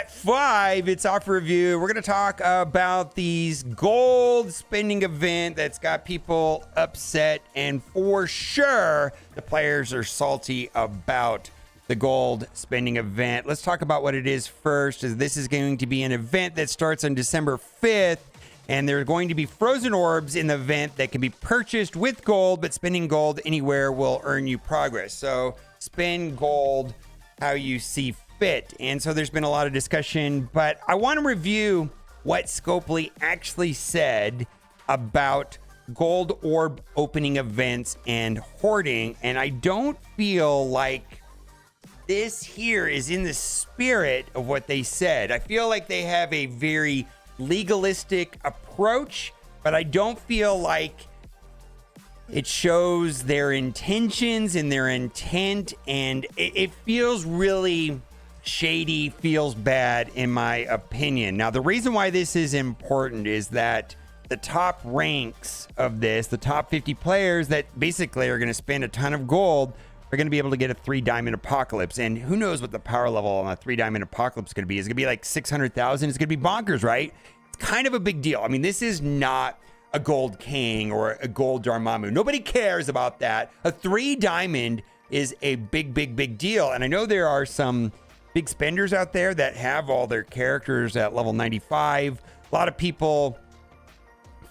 at 5, it's off review. We're going to talk about these gold spending event that's got people upset, and for sure the players are salty about the gold spending event. Let's talk about what it is first, as this is going to be an event that starts on December 5th, and there are going to be frozen orbs in the event that can be purchased with gold, but spending gold anywhere will earn you progress. So spend gold how you see fit. And so there's been a lot of discussion, but I want to review what Scopely actually said about gold orb opening events and hoarding. And I don't feel like this here is in the spirit of what they said. I feel like they have a very legalistic approach, but I don't feel like it shows their intentions and their intent, and it feels really shady, feels bad in my opinion. Now, the reason why this is important is that the top ranks of this, the top 50 players that basically are going to spend a ton of gold, are going to be able to get a 3 diamond apocalypse. And who knows what the power level on a 3 diamond apocalypse is going to be. It's going to be like 600,000. It's going to be bonkers, right? It's kind of a big deal. I mean, this is not a gold king or a gold Dormammu. Nobody cares about that. A 3 diamond is a big deal. And I know there are some big spenders out there that have all their characters at level 95. A lot of people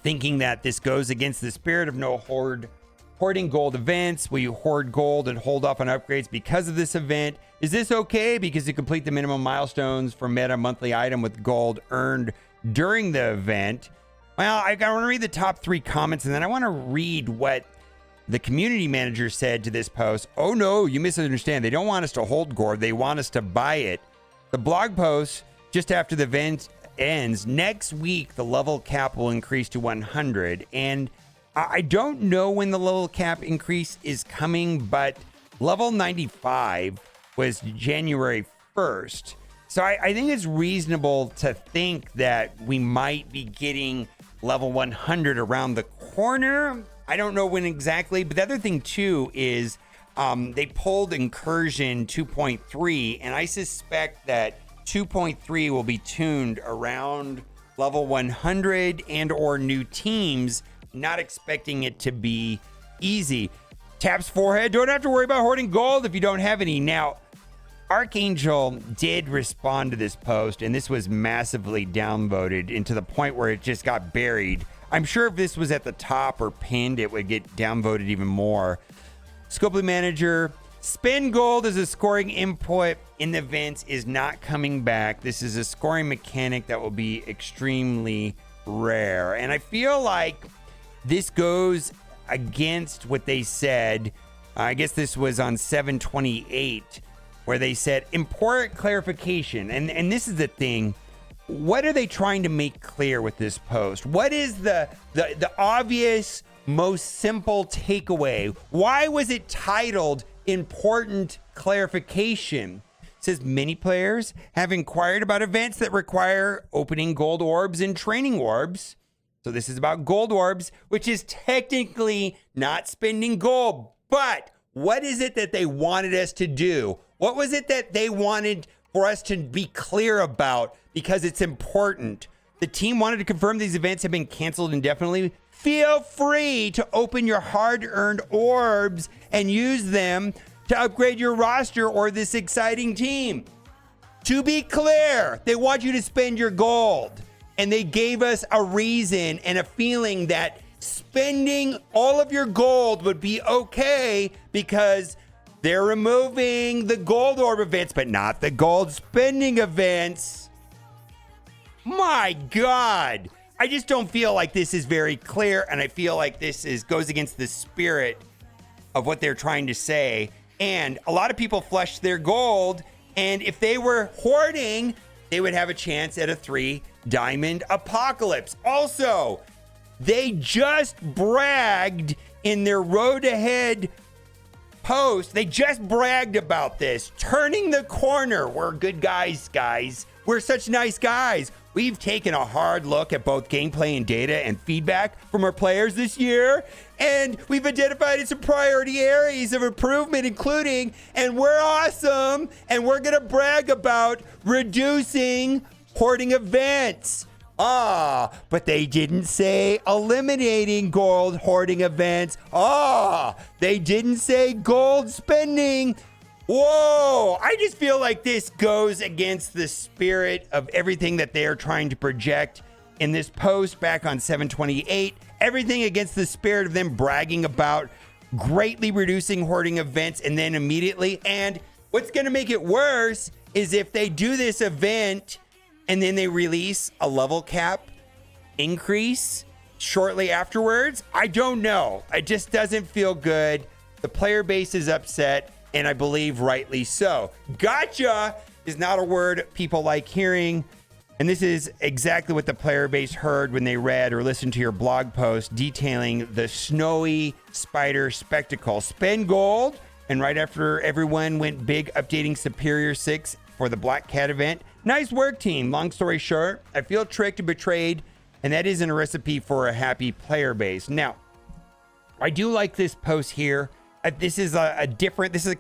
thinking that this goes against the spirit of no hoarding gold events. Will you hoard gold and hold off on upgrades because of this event? Is this okay because you complete the minimum milestones for meta monthly item with gold earned during the event? Well, I want to read the top 3 comments, and then I want to read what the community manager said to this post. Oh no, you misunderstand. They don't want us to hold gold. They want us to buy it. The blog post just after the event ends. Next week, the level cap will increase to 100. And I don't know when the level cap increase is coming, but level 95 was January 1st. So I think it's reasonable to think that we might be getting level 100 around the corner. I don't know when exactly, but the other thing too is they pulled Incursion 2.3, and I suspect that 2.3 will be tuned around level 100 and or new teams. Not expecting it to be easy. Taps forehead. Don't have to worry about hoarding gold if you don't have any. Now, Archangel did respond to this post, and this was massively downvoted, and to the point where it just got buried. I'm sure if this was at the top or pinned, it would get downvoted even more. Scopely Manager, spend gold as a scoring input in the events is not coming back. This is a scoring mechanic that will be extremely rare. And I feel like this goes against what they said. I guess this was on 7/28, where they said important clarification. And this is the thing. What are they trying to make clear with this post? What is the obvious, most simple takeaway? Why was it titled important clarification? It says many players have inquired about events that require opening gold orbs and training orbs. So this is about gold orbs, which is technically not spending gold. But what is it that they wanted us to do? What was it that they wanted for us to be clear about? Because it's important. The team wanted to confirm these events have been canceled indefinitely. Feel free to open your hard-earned orbs and use them to upgrade your roster or this exciting team. To be clear, they want you to spend your gold. And they gave us a reason and a feeling that spending all of your gold would be okay because they're removing the gold orb events, but not the gold spending events. My God. I just don't feel like this is very clear, and I feel like this goes against the spirit of what they're trying to say. And a lot of people flushed their gold, and if they were hoarding, they would have a chance at a 3 diamond apocalypse. Also, they just bragged in their road ahead post. They just bragged about this. Turning the corner. We're good guys. We're such nice guys. we've taken a hard look at both gameplay and data and feedback from our players this year, and we've identified some priority areas of improvement, including, and we're awesome, and we're gonna brag about reducing hoarding events. But they didn't say eliminating gold hoarding events. They didn't say gold spending. Whoa, I just feel like this goes against the spirit of everything that they are trying to project in this post back on 7/28. Everything against the spirit of them bragging about greatly reducing hoarding events and then immediately. And what's going to make it worse is if they do this event and then they release a level cap increase shortly afterwards. I don't know. It just doesn't feel good. The player base is upset, and I believe rightly so. Gotcha is not a word people like hearing. And this is exactly what the player base heard when they read or listened to your blog post detailing the snowy spider spectacle. Spend gold. And right after everyone went big updating Superior 6 for the Black Cat event. Nice work, team. Long story short, I feel tricked and betrayed, and that isn't a recipe for a happy player base. Now, I do like this post here. This is a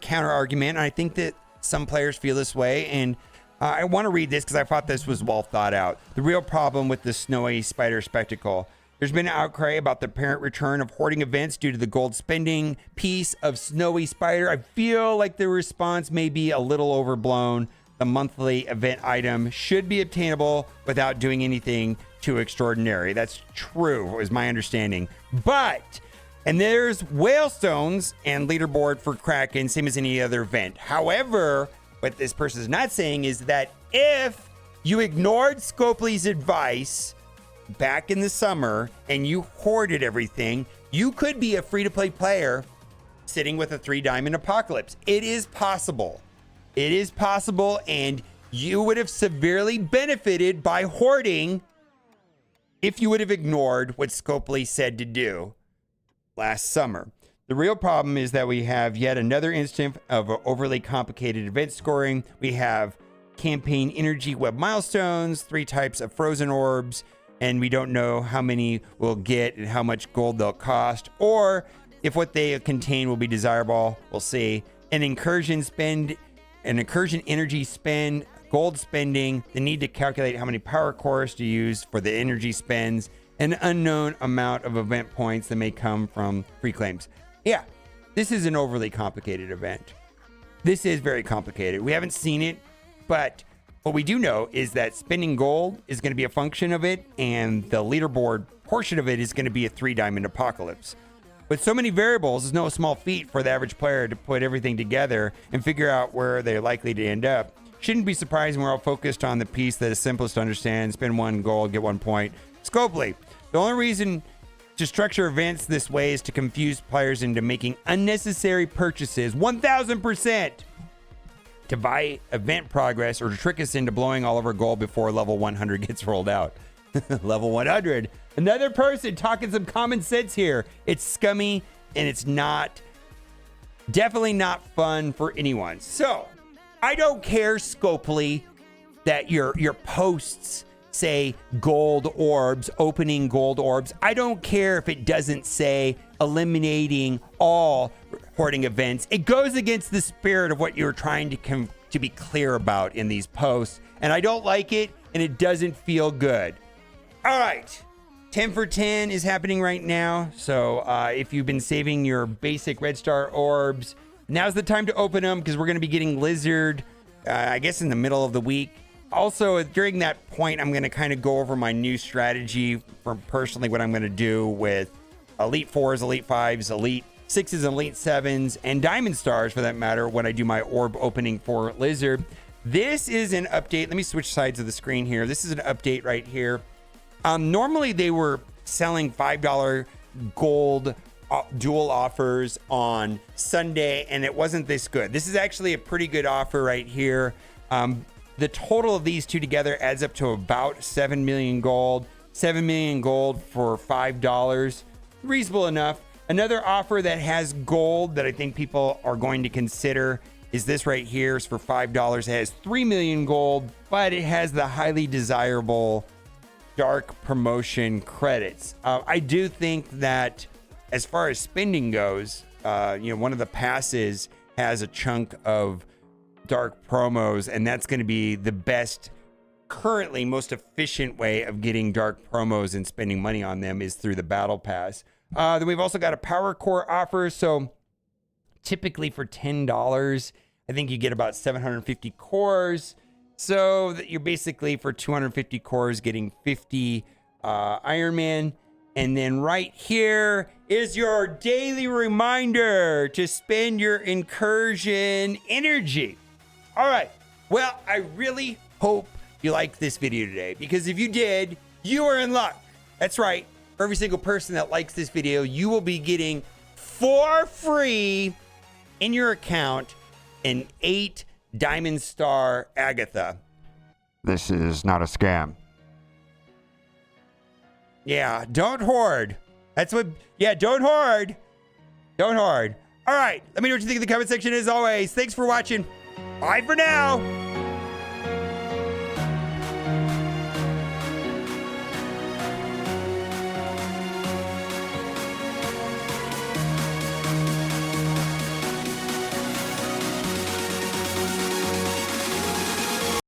counter argument, and I think that some players feel this way, and I want to read this because I thought this was well thought out. The real problem with the snowy spider spectacle. There's been an outcry about the apparent return of hoarding events due to the gold spending piece of Snowy Spider. I feel like the response may be a little overblown. The monthly event item should be obtainable without doing anything too extraordinary. That's true, is my understanding. But, and there's Whalestones and leaderboard for Kraken, same as any other event. However, what this person is not saying is that if you ignored Scopely's advice back in the summer and you hoarded everything, you could be a free-to-play player sitting with a 3-diamond apocalypse. It is possible. It is possible, and you would have severely benefited by hoarding if you would have ignored what Scopely said to do last summer. The real problem is that we have yet another instance of overly complicated event scoring. We have campaign energy web milestones, 3 types of frozen orbs, and we don't know how many we'll get and how much gold they'll cost, or if what they contain will be desirable. We'll see. An incursion energy spend, gold spending, the need to calculate how many power cores to use for the energy spends, an unknown amount of event points that may come from free claims. Yeah, this is an overly complicated event. This is very complicated. We haven't seen it, but what we do know is that spending gold is going to be a function of it, and the leaderboard portion of it is going to be a 3-diamond apocalypse. With so many variables, it's no small feat for the average player to put everything together and figure out where they're likely to end up. Shouldn't be surprising we're all focused on the piece that is simplest to understand. Spend 1 gold, get 1 point. Scopely. The only reason to structure events this way is to confuse players into making unnecessary purchases 1,000% to buy event progress, or to trick us into blowing all of our gold before level 100 gets rolled out. Level 100. Another person talking some common sense here. It's scummy, and it's definitely not fun for anyone. So, I don't care, Scopely, that your posts say gold orbs, opening gold orbs. I don't care if it doesn't say eliminating all hoarding events. It goes against the spirit of what you're trying to be clear about in these posts, and I don't like it, and it doesn't feel good. All right, 10 for 10 is happening right now, so if you've been saving your basic red star orbs, now's the time to open them, because we're going to be getting Lizard, I guess, in the middle of the week. Also, during that point, I'm going to kind of go over my new strategy for personally what I'm going to do with Elite 4s, Elite 5s, Elite 6s, Elite 7s, and Diamond Stars, for that matter, when I do my orb opening for Lizard. This is an update. Let me switch sides of the screen here. This is an update right here. Normally, they were selling $5 gold dual offers on Sunday, and it wasn't this good. This is actually a pretty good offer right here. The total of these two together adds up to about 7 million gold. 7 million gold for $5. Reasonable enough. Another offer that has gold that I think people are going to consider is this right here. It's for $5. It has 3 million gold, but it has the highly desirable dark promotion credits. I do think that as far as spending goes, one of the passes has a chunk of dark promos, and that's going to be the best, currently most efficient way of getting dark promos and spending money on them is through the battle pass. Then we've also got a power core offer. So typically for $10, I think you get about 750 cores. So that you're basically for 250 cores getting 50 Iron Man. And then right here is your daily reminder to spend your incursion energy. All right. Well, I really hope you liked this video today, because if you did, you are in luck. That's right. For every single person that likes this video, you will be getting for free in your account an 8 Diamond Star Agatha. This is not a scam. Yeah, don't hoard. That's what, yeah, don't hoard. Don't hoard. All right, let me know what you think in the comment section. As always, thanks for watching. Bye for now.